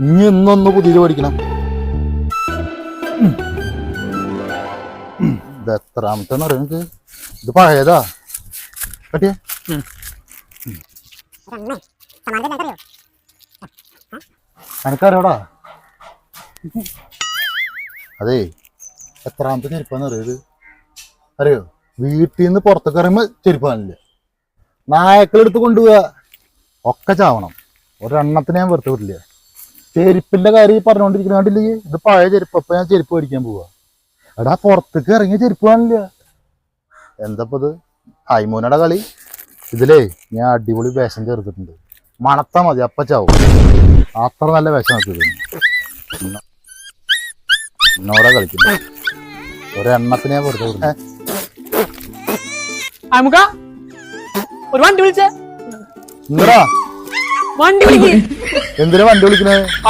ഇനി ഇന്നൊന്ന് പുതിയത് മേടിക്കണം. ഇത് എത്രാമത്തെന്ന് അറിയാം എനിക്ക്. ഇത് പഴയതാ പറ്റിയേ. എനക്കറിയോടാ. അതേ എത്രാമത്തെ ചെരുപ്പാന്ന് അറിയത് അറിയോ? വീട്ടിൽ നിന്ന് പുറത്തേക്ക് ഇറങ്ങുമ്പോ ചെരുപ്പ് കാണില്ല. നായക്കളെടുത്ത് കൊണ്ടുപോവുക, ഒക്കെ ചാവണം. ഒരെണ്ണത്തിന് ഞാൻ വെറുതെ വിട്ടില്ല. ചെരുപ്പിന്റെ കാര്യം പറഞ്ഞുകൊണ്ടിരിക്കുന്ന കണ്ടില്ലേ? ഇത് പഴയ ചെരുപ്പ്. അപ്പൊ ഞാൻ ചെരുപ്പ് മേടിക്കാൻ പോവാ. എടാ പുറത്തേക്ക് ഇറങ്ങിയ ചെരുപ്പ് കാണില്ല. എന്താപ്പത്? ഹൈമൂനയുടെ കളി. ഇതിലേ ഞാൻ അടിപൊളി വേഷം ചേർത്തിട്ടുണ്ട്. മണത്താ മതി അപ്പ ചാവും. അത്ര നല്ല വേഷം ആക്കിയത്. എന്നോടാ കളിക്കുന്നു. ഒരെണ്ണത്തിനെ ഞാൻ വെറുതെ വിടുന്നു. ഒരു വണ്ടി വിളിച്ചേ. എന്തിനാ വണ്ടി വിളിക്കേ. എന്തിനാ വണ്ടി വിളിക്കണേ?